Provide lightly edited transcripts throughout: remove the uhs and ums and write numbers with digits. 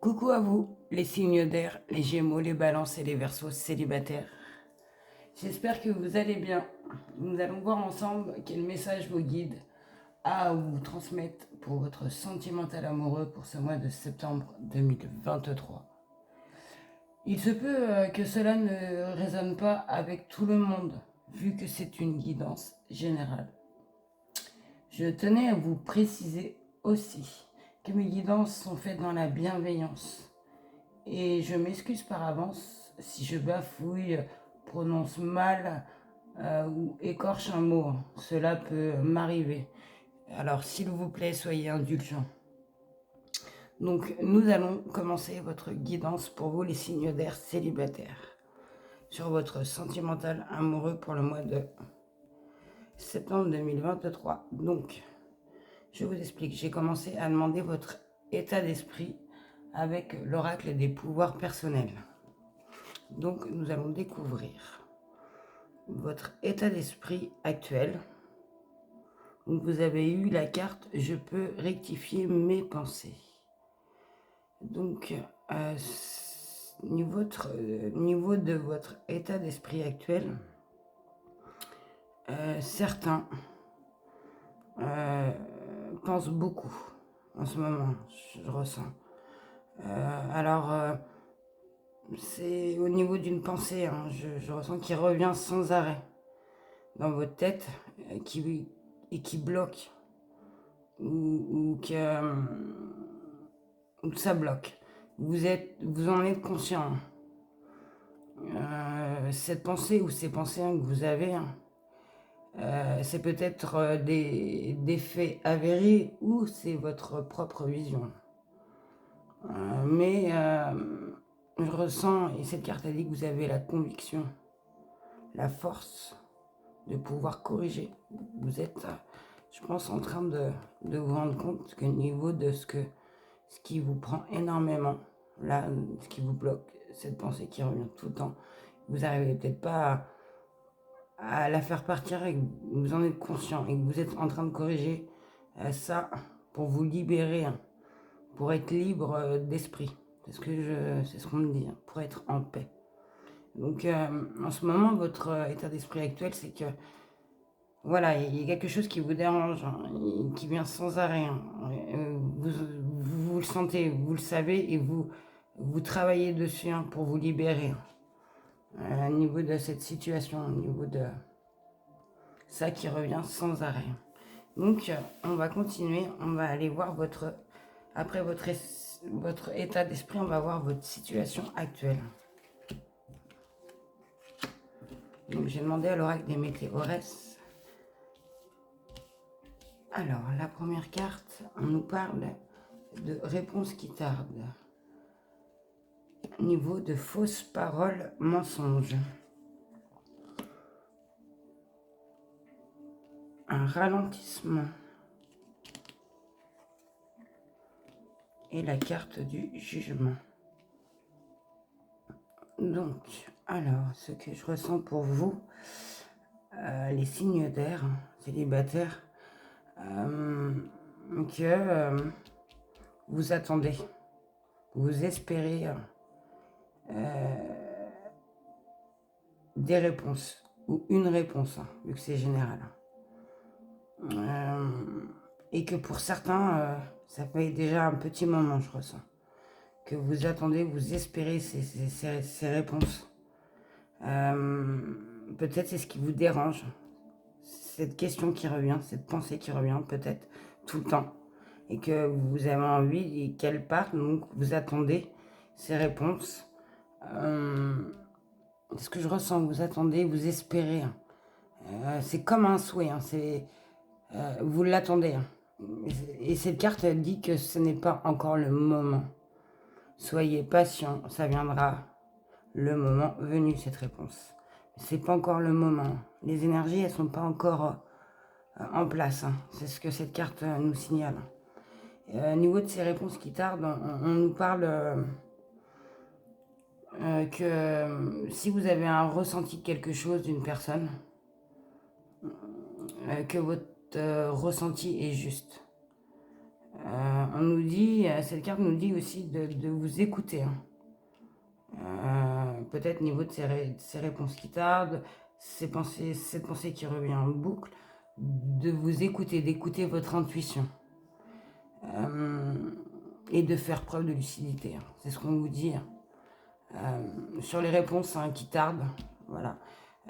Coucou à vous, les signes d'air, les Gémeaux, les Balances et les Verseaux célibataires. J'espère que vous allez bien. Nous allons voir ensemble quel message vous guide à vous transmettre pour votre sentimental amoureux pour ce mois de septembre 2023. Il se peut que cela ne résonne pas avec tout le monde, vu que c'est une guidance générale. Je tenais à vous préciser aussi que mes guidances sont faites dans la bienveillance. Et je m'excuse par avance si je bafouille, prononce mal ou écorche un mot. Cela peut m'arriver. Alors s'il vous plaît, soyez indulgents. Donc nous allons commencer votre guidance pour vous les signes d'air célibataires sur votre sentimental amoureux pour le mois de septembre 2023. Donc je vous explique, j'ai commencé à demander votre état d'esprit avec l'oracle des pouvoirs personnels. Donc nous allons découvrir votre état d'esprit actuel. Donc vous avez eu la carte « Je peux rectifier mes pensées ». Donc niveau de votre état d'esprit actuel, certains pensent beaucoup en ce moment, je ressens. C'est au niveau d'une pensée, hein, je ressens qu'il revient sans arrêt dans votre tête qui bloque ou que ça bloque. Vous en êtes conscient. Cette pensée ou ces pensées que vous avez, c'est peut-être des faits avérés ou c'est votre propre vision. Mais je ressens, et cette carte a dit que vous avez la conviction, la force de pouvoir corriger. Vous êtes, je pense, en train de vous rendre compte qu'au niveau de ce qui vous prend énormément, là, ce qui vous bloque, cette pensée qui revient tout le temps, vous n'arrivez peut-être pas à la faire partir et que vous en êtes conscient et que vous êtes en train de corriger ça pour vous libérer, hein, pour être libre d'esprit. C'est ce qu'on me dit, hein, pour être en paix. Donc en ce moment, votre état d'esprit actuel, c'est que voilà, il y a quelque chose qui vous dérange, hein, qui vient sans arrêt. Hein. Vous le sentez, vous le savez et vous travaillez dessus, hein, pour vous libérer, hein, au niveau de cette situation, au niveau de ça qui revient sans arrêt. Donc on va continuer, on va aller voir après votre état d'esprit, on va voir votre situation actuelle. Donc j'ai demandé à l'oracle des Météores. Alors, la première carte, on nous parle de réponses qui tardent. Niveau de fausses paroles, mensonges. Un ralentissement. Et la carte du jugement. Donc, alors, ce que je ressens pour vous, les signes d'air, célibataires, que vous attendez, vous espérez des réponses, ou une réponse, hein, vu que c'est général. Et que pour certains, ça fait déjà un petit moment, je ressens, que vous attendez, vous espérez ces réponses. Peut-être c'est ce qui vous dérange, cette question qui revient, cette pensée qui revient peut-être tout le temps, et que vous avez envie qu'elle parte, donc vous attendez ces réponses. Ce que je ressens, vous attendez, vous espérez. C'est comme un souhait, hein, vous l'attendez. Hein. Et cette carte elle dit que ce n'est pas encore le moment. Soyez patient, ça viendra le moment venu, cette réponse. C'est pas encore le moment. Les énergies, elles sont pas encore en place. Hein. C'est ce que cette carte nous signale. Au niveau de ces réponses qui tardent, on nous parle que si vous avez un ressenti de quelque chose d'une personne, que votre ressenti est juste. On nous dit, cette carte nous dit aussi de vous écouter, hein. Peut-être au niveau de ces réponses qui tardent, cette pensée qui revient en boucle, de vous écouter, d'écouter votre intuition. Et de faire preuve de lucidité, hein. C'est ce qu'on vous dit, hein. Sur les réponses, hein, qui tardent, voilà.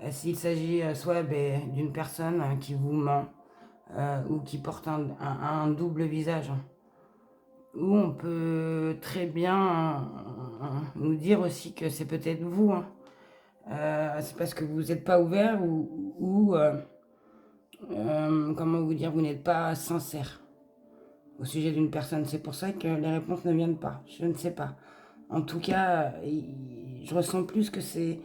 S'il s'agit soit d'une personne qui vous ment, ou qui porte un double visage, hein, ou on peut très bien nous dire aussi que c'est peut-être vous, hein. C'est parce que vous n'êtes pas ouvert ou comment vous dire, vous n'êtes pas sincère au sujet d'une personne. C'est pour ça que les réponses ne viennent pas. Je ne sais pas. En tout cas, je ressens plus que c'est...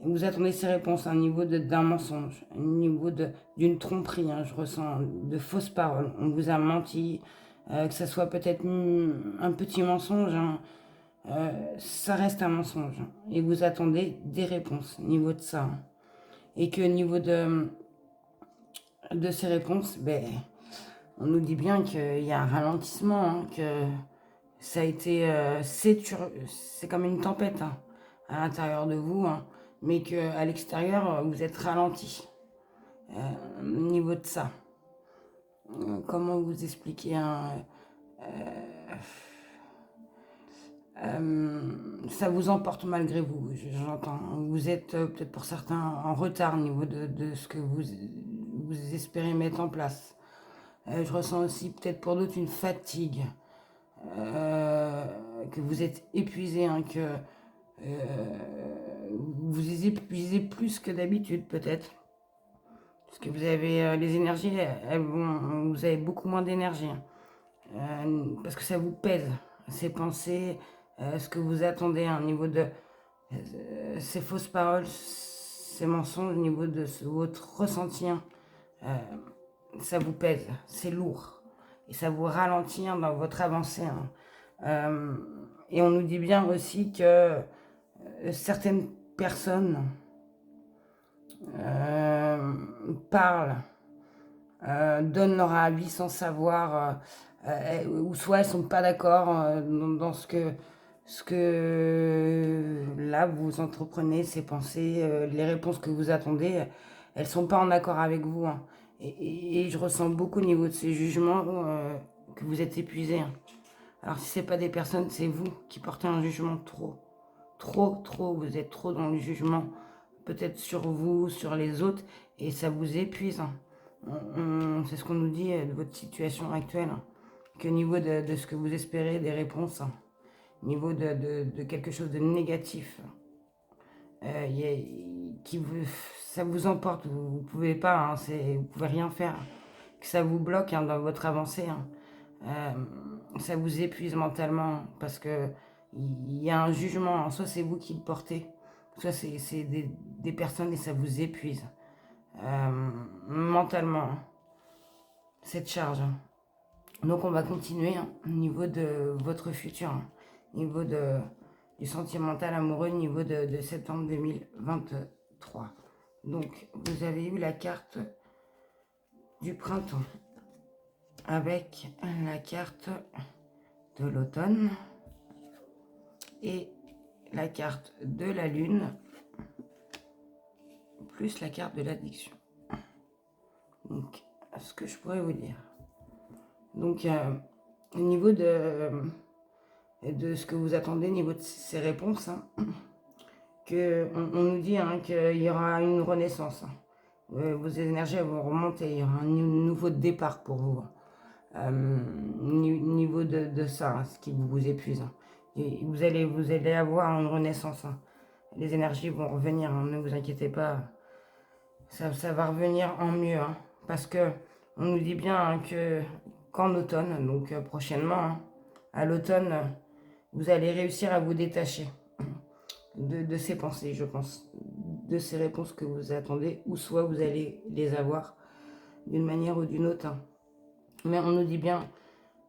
Vous attendez ces réponses à un niveau d'un mensonge, à un niveau d'une tromperie, hein. Je ressens de fausses paroles. On vous a menti, que ça soit peut-être un petit mensonge, hein, ça reste un mensonge, hein. Et vous attendez des réponses au niveau de ça, hein. Et que au niveau de ces réponses, on nous dit bien qu'il y a un ralentissement, hein, que ça a été... c'est comme une tempête, hein, à l'intérieur de vous, hein, mais qu'à l'extérieur, vous êtes ralenti. Au niveau de ça. Comment vous expliquer, hein, ça vous emporte malgré vous, j'entends. Vous êtes peut-être pour certains en retard au niveau de ce que vous espérez mettre en place. Je ressens aussi peut-être pour d'autres une fatigue, que vous êtes épuisé, hein, que vous épuisez plus que d'habitude peut-être. Parce que vous avez les énergies, vous avez beaucoup moins d'énergie, hein. Parce que ça vous pèse, ces pensées, ce que vous attendez, hein, au niveau de ces fausses paroles, ces mensonges, au niveau de votre ressenti, hein, ça vous pèse, c'est lourd. Et ça vous ralentit, hein, dans votre avancée, hein. Et on nous dit bien aussi que certaines personnes parlent, donnent leur avis sans savoir, ou soit elles sont pas d'accord dans ce que là vous entreprenez, ces pensées, les réponses que vous attendez, elles sont pas en accord avec vous, hein. Et je ressens beaucoup au niveau de ces jugements, que vous êtes épuisé, hein. Alors si c'est pas des personnes, c'est vous qui portez un jugement trop, vous êtes trop dans le jugement, peut-être sur vous, sur les autres, et ça vous épuise, hein. C'est ce qu'on nous dit de votre situation actuelle, hein, qu'au niveau de ce que vous espérez, des réponses, hein, au niveau de quelque chose de négatif, ça vous emporte, vous ne pouvez pas, hein, vous pouvez rien faire, que ça vous bloque, hein, dans votre avancée, hein. Ça vous épuise mentalement parce que il y a un jugement, hein. Soit c'est vous qui le portez, soit c'est des personnes et ça vous épuise mentalement, hein, cette charge, hein. Donc on va continuer, hein, au niveau de votre futur, hein, au niveau du sentimental amoureux, au niveau de septembre 2023. Donc vous avez eu la carte du printemps avec la carte de l'automne et la carte de la lune plus la carte de l'addiction. Donc ce que je pourrais vous dire, donc au niveau de ce que vous attendez, au niveau de ces réponses, hein, on nous dit, hein, qu'il y aura une renaissance, hein. Vos énergies vont remonter, il y aura un nouveau départ pour vous, niveau de ça, hein, ce qui vous épuise, hein. Et vous allez avoir une renaissance, hein. Les énergies vont revenir, hein, ne vous inquiétez pas, ça va revenir en mieux, hein, parce que on nous dit bien, hein, qu'en automne, donc prochainement, hein, à l'automne, vous allez réussir à vous détacher de ces pensées, je pense, de ces réponses que vous attendez, ou soit vous allez les avoir d'une manière ou d'une autre, hein. Mais on nous dit bien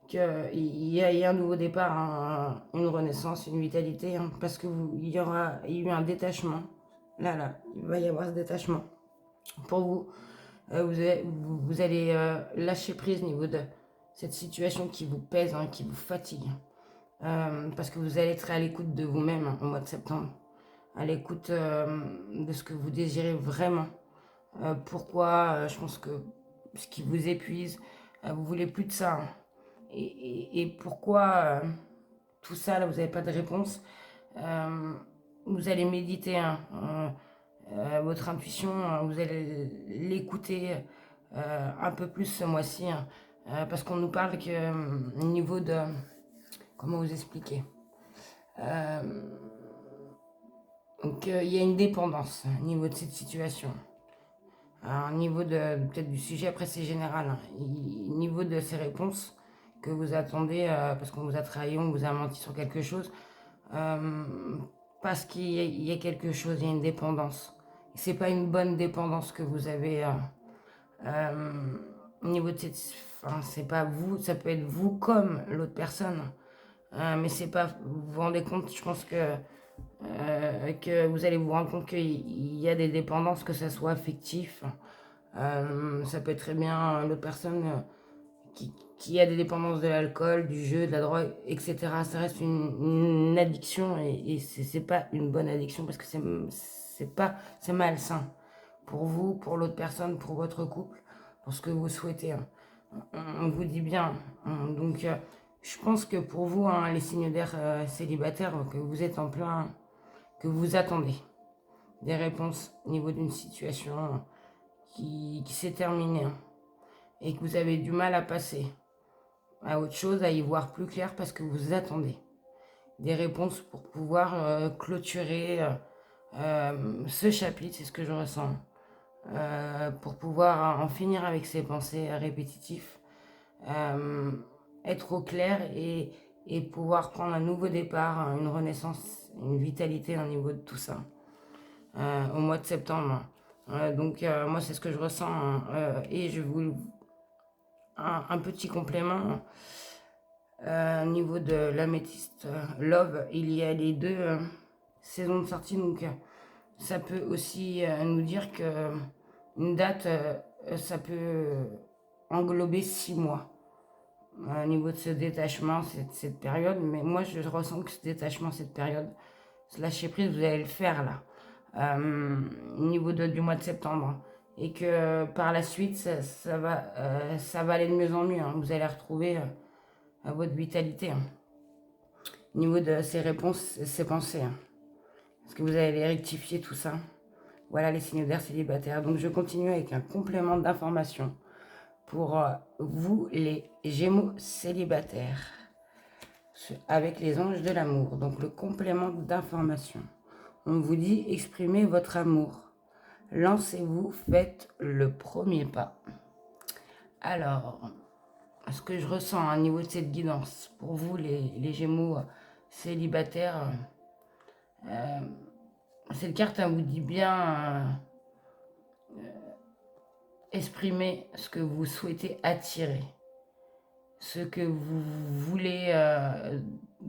qu'il y a un nouveau départ, hein, une renaissance, une vitalité, hein, parce que il y a eu un détachement. Là, il va y avoir ce détachement. Pour vous, vous allez lâcher prise au niveau de cette situation qui vous pèse, hein, qui vous fatigue. Parce que vous allez être à l'écoute de vous-même, hein, au mois de septembre, à l'écoute de ce que vous désirez vraiment. Pourquoi je pense que ce qui vous épuise, vous voulez plus de ça, hein. Et pourquoi tout ça, là, vous n'avez pas de réponse. Vous allez méditer, hein, votre intuition, vous allez l'écouter un peu plus ce mois-ci, hein, parce qu'on nous parle que au niveau de... Comment vous expliquer, donc il y a une dépendance au niveau de cette situation. Au niveau de peut-être du sujet, après c'est général, hein. Au niveau de ces réponses que vous attendez, parce qu'on vous a trahi, on vous a menti sur quelque chose, parce qu'il y a quelque chose, il y a une dépendance. C'est pas une bonne dépendance que vous avez au niveau de cette... Enfin, c'est pas vous, ça peut être vous comme l'autre personne. Mais c'est pas... Vous vous rendez compte, je pense que vous allez vous rendre compte qu'il y a des dépendances, que ça soit affectif. Ça peut être très bien l'autre personne qui a des dépendances de l'alcool, du jeu, de la drogue, etc. Ça reste une addiction et c'est pas une bonne addiction parce que c'est malsain pour vous, pour l'autre personne, pour votre couple, pour ce que vous souhaitez, hein. On vous dit bien, hein. Donc je pense que pour vous, hein, les signes d'air célibataires, que vous êtes en plein, que vous attendez des réponses au niveau d'une situation qui s'est terminée, hein, et que vous avez du mal à passer à autre chose, à y voir plus clair parce que vous attendez des réponses pour pouvoir clôturer ce chapitre, c'est ce que je ressens, pour pouvoir en finir avec ces pensées répétitives, être au clair et pouvoir prendre un nouveau départ, une renaissance, une vitalité au niveau de tout ça, au mois de septembre. Donc moi c'est ce que je ressens, hein, et je vous un petit complément. Au niveau de l'améthyste Love, il y a les deux saisons de sortie, donc ça peut aussi nous dire que une date, ça peut englober 6 mois au niveau de ce détachement, cette période. Mais moi, je ressens que ce détachement, cette période, ce lâcher prise, vous allez le faire là, au niveau du mois de septembre. Et que par la suite, ça va aller de mieux en mieux, hein. Vous allez retrouver à votre vitalité, hein, au niveau de ces réponses, ces pensées, hein. Est-ce que vous allez rectifier tout ça? Voilà les signes d'air célibataires. Donc je continue avec un complément d'information pour vous les Gémeaux célibataires avec les anges de l'amour. Donc le complément d'information. On vous dit exprimez votre amour. Lancez-vous, faites le premier pas. Alors, ce que je ressens à niveau de cette guidance, pour vous les Gémeaux célibataires, cette carte, elle vous dit bien exprimer ce que vous souhaitez attirer, ce que vous voulez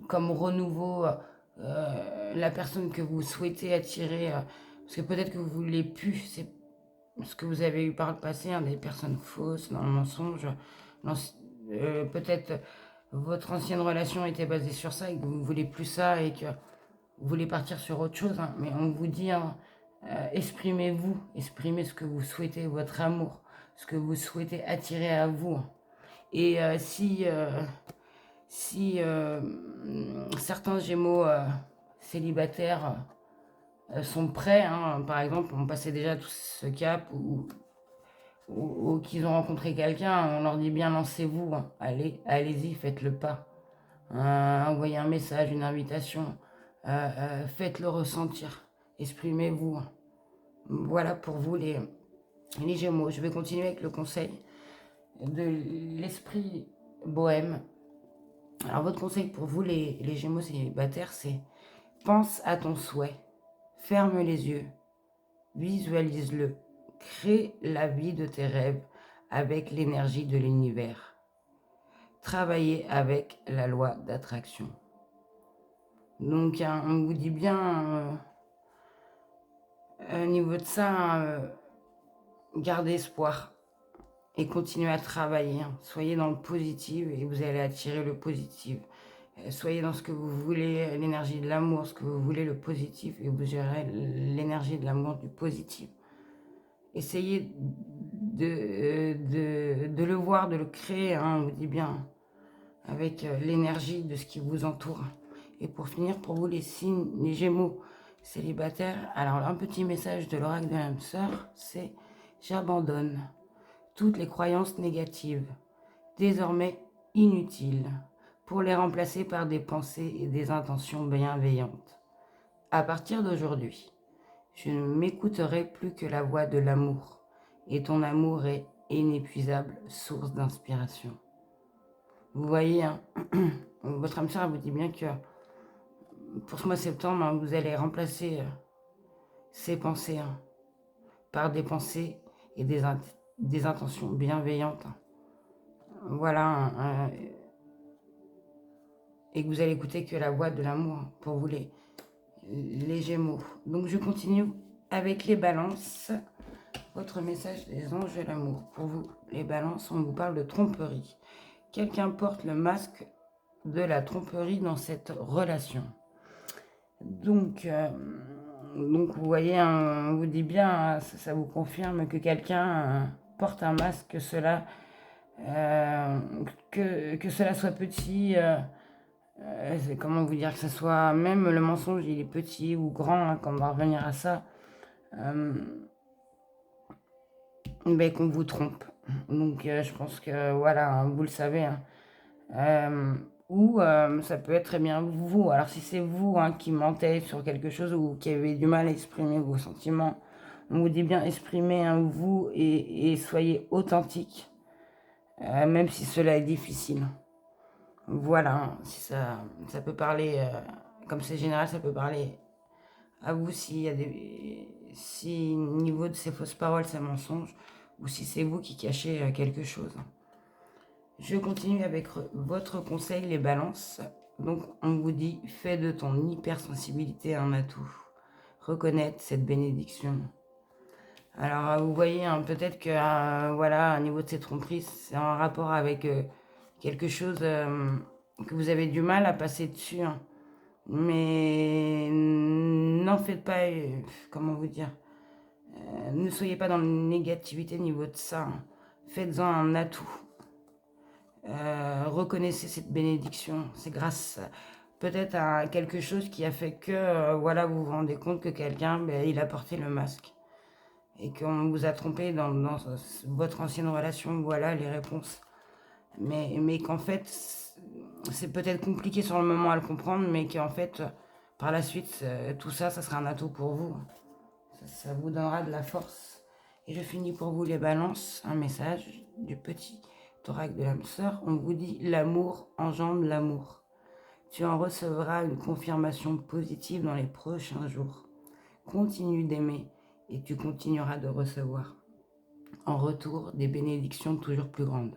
comme renouveau, la personne que vous souhaitez attirer, parce que peut-être que vous ne voulez plus, c'est ce que vous avez eu par le passé, hein, des personnes fausses, dans le mensonge, peut-être votre ancienne relation était basée sur ça et que vous ne voulez plus ça et que vous voulez partir sur autre chose, hein. Mais on vous dit, hein, exprimez-vous, exprimez ce que vous souhaitez, votre amour, ce que vous souhaitez attirer à vous. Et si certains Gémeaux célibataires sont prêts, hein, par exemple, on passait déjà tout ce cap ou qu'ils ont rencontré quelqu'un, on leur dit bien lancez-vous, hein. Allez-y, faites le pas. Envoyez un message, une invitation, faites-le ressentir, exprimez-vous. Voilà pour vous les Gémeaux. Je vais continuer avec le conseil de l'esprit bohème. Alors votre conseil pour vous les Gémeaux célibataires, c'est pense à ton souhait, ferme les yeux, visualise-le, crée la vie de tes rêves avec l'énergie de l'univers. Travaillez avec la loi d'attraction. Donc hein, on vous dit bien au niveau de ça, gardez espoir et continuez à travailler. Soyez dans le positif et vous allez attirer le positif. Soyez dans ce que vous voulez, l'énergie de l'amour, ce que vous voulez, le positif, et vous gérez l'énergie de l'amour, du positif. Essayez de le voir, de le créer, hein, on vous dit bien, avec l'énergie de ce qui vous entoure. Et pour finir, pour vous les signes, les Gémeaux célibataires, alors un petit message de l'oracle de l'âme sœur, c'est: j'abandonne toutes les croyances négatives, désormais inutiles, pour les remplacer par des pensées et des intentions bienveillantes. À partir d'aujourd'hui, je ne m'écouterai plus que la voix de l'amour, et ton amour est inépuisable source d'inspiration. Vous voyez, hein, votre âme sœur vous dit bien que pour ce mois de septembre, hein, vous allez remplacer ces pensées, hein, par des pensées et des intentions bienveillantes. Voilà, hein, et que vous allez écouter que la voix de l'amour pour vous les Gémeaux. Donc je continue avec les balances. Votre message des anges de l'amour. Pour vous, les balances, on vous parle de tromperie. Quelqu'un porte le masque de la tromperie dans cette relation. Donc vous voyez, hein, on vous dit bien, ça vous confirme que quelqu'un porte un masque, que cela, que cela soit petit, comment vous dire, que ce soit, même le mensonge, il est petit ou grand, hein, quand on va revenir à ça, ben, qu'on vous trompe. Donc je pense que voilà, hein, vous le savez, hein. Ou ça peut être très bien vous. Alors si c'est vous, hein, qui mentez sur quelque chose ou qui avez du mal à exprimer vos sentiments, on vous dit bien: exprimez, hein, vous, et soyez authentique, même si cela est difficile. Voilà, hein, si ça peut parler, comme c'est général, ça peut parler à vous s'il y a si au niveau de ces fausses paroles, c'est mensonge, ou si c'est vous qui cachez quelque chose. Je continue avec votre conseil, les balances. Donc, on vous dit: fais de ton hypersensibilité un atout. Reconnaître cette bénédiction. Alors, vous voyez, hein, peut-être que, voilà, au niveau de ces tromperies, c'est en rapport avec quelque chose que vous avez du mal à passer dessus, hein. Mais n'en faites pas, comment vous dire, ne soyez pas dans la négativité au niveau de ça, hein. Faites-en un atout. Reconnaissez cette bénédiction. C'est grâce peut-être à quelque chose qui a fait que voilà, vous vous rendez compte que quelqu'un, ben, il a porté le masque et qu'on vous a trompé dans votre ancienne relation. Voilà les réponses. Mais qu'en fait, c'est peut-être compliqué sur le moment à le comprendre, mais qu'en fait, par la suite, tout ça, ça sera un atout pour vous. Ça vous donnera de la force. Et je finis pour vous les balances. Un message du petit oracle de l'âme sœur. On vous dit: l'amour engendre l'amour. Tu en recevras une confirmation positive dans les prochains jours. Continue d'aimer et tu continueras de recevoir en retour des bénédictions toujours plus grandes.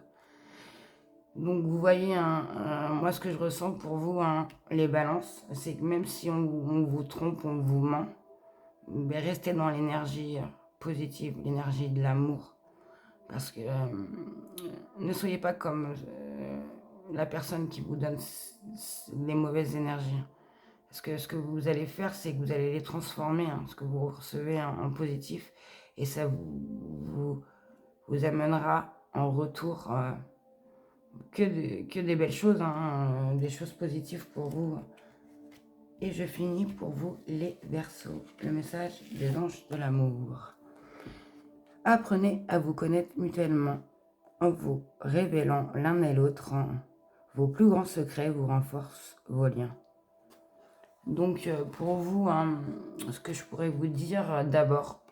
Donc vous voyez, hein, moi ce que je ressens pour vous, hein, les balances, c'est que même si on vous trompe, on vous ment, mais restez dans l'énergie positive, l'énergie de l'amour. Parce que ne soyez pas comme la personne qui vous donne les mauvaises énergies. Parce que ce que vous allez faire, c'est que vous allez les transformer, hein, ce que vous recevez en positif, et ça vous amènera en retour que des belles choses, hein, des choses positives pour vous. Et je finis pour vous les Verseaux, le message des anges de l'amour. Apprenez à vous connaître mutuellement en vous révélant l'un et l'autre. Vos plus grands secrets vous renforcent vos liens. Donc pour vous, hein, ce que je pourrais vous dire d'abord,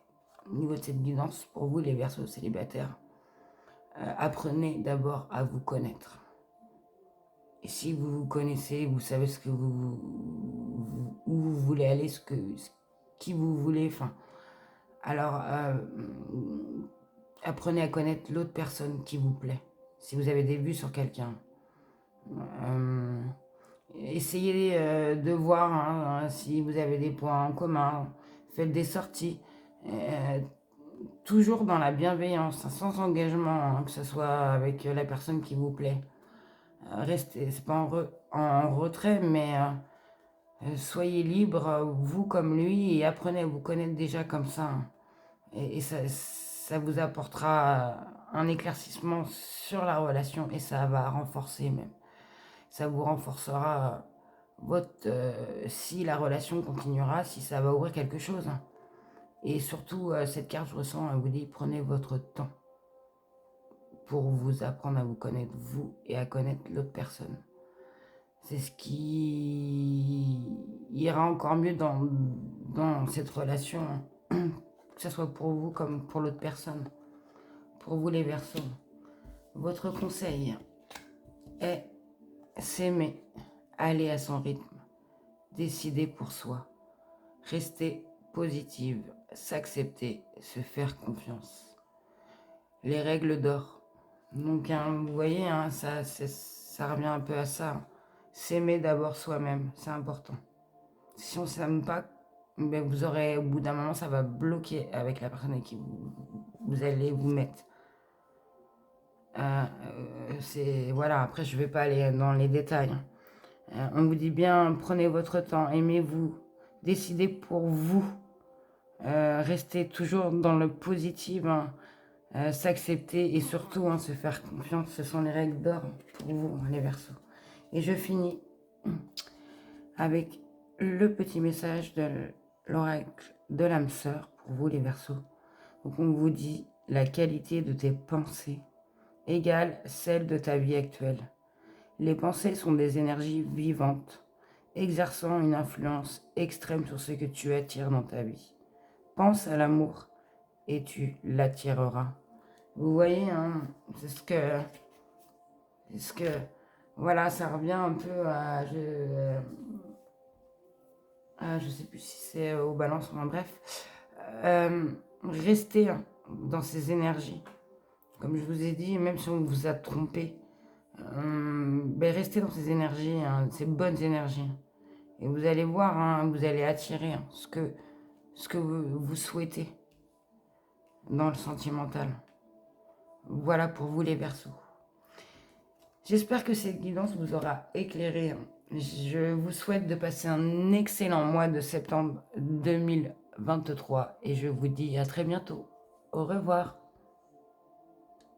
au niveau de cette guidance, pour vous les Verseaux célibataires, apprenez d'abord à vous connaître. Et si vous vous connaissez, vous savez ce que où vous voulez aller, qui vous voulez, enfin, alors apprenez à connaître l'autre personne qui vous plaît. Si vous avez des vues sur quelqu'un, essayez de voir, hein, si vous avez des points en commun. Faites des sorties. toujours dans la bienveillance, hein, sans engagement, hein, que ce soit avec la personne qui vous plaît. Restez, c'est pas en retrait, mais soyez libre, vous comme lui, et apprenez à vous connaître déjà comme ça, hein. Et ça vous apportera un éclaircissement sur la relation et ça va renforcer même. Ça vous renforcera si la relation continuera, si ça va ouvrir quelque chose, hein. Et surtout, cette carte, je ressens, elle vous dit, prenez votre temps pour vous apprendre à vous connaître, vous, et à connaître l'autre personne. C'est ce qui ira encore mieux dans cette relation, hein. Que ce soit pour vous comme pour l'autre personne. Pour vous les Verseaux, votre conseil est s'aimer, aller à son rythme, décider pour soi, rester positive, s'accepter, se faire confiance. Les règles d'or. Donc, hein, vous voyez, hein, ça revient un peu à ça. S'aimer d'abord soi-même, c'est important. Si on ne s'aime pas, ben vous aurez, au bout d'un moment, ça va bloquer avec la personne avec qui vous allez vous mettre. Voilà, après je vais pas aller dans les détails, hein. On vous dit bien, prenez votre temps, aimez-vous, décidez pour vous, restez toujours dans le positif, hein, s'accepter et surtout, hein, se faire confiance. Ce sont les règles d'or pour vous, les Verseaux. Et je finis avec le petit message de l'oracle de l'âme sœur pour vous, les Verseaux. Donc on vous dit, la qualité de tes pensées égale celle de ta vie actuelle. Les pensées sont des énergies vivantes, exerçant une influence extrême sur ce que tu attires dans ta vie. Pense à l'amour et tu l'attireras. Vous voyez, hein, c'est ce que, voilà, ça revient un peu à, je sais plus si c'est au balancement, bref, restez, hein, dans ces énergies. Comme je vous ai dit, même si on vous a trompé, ben restez dans ces énergies, hein, ces bonnes énergies. Et vous allez voir, hein, vous allez attirer, hein, ce que vous souhaitez dans le sentimental. Voilà pour vous les Verseaux. J'espère que cette guidance vous aura éclairé, hein. Je vous souhaite de passer un excellent mois de septembre 2023 et je vous dis à très bientôt. Au revoir.